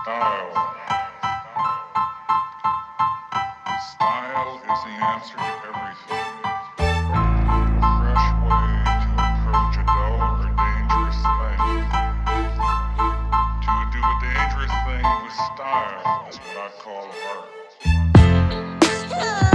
Style is the answer to everything. A fresh way to approach a dull or dangerous thing. To do a dangerous thing with style is what I call art.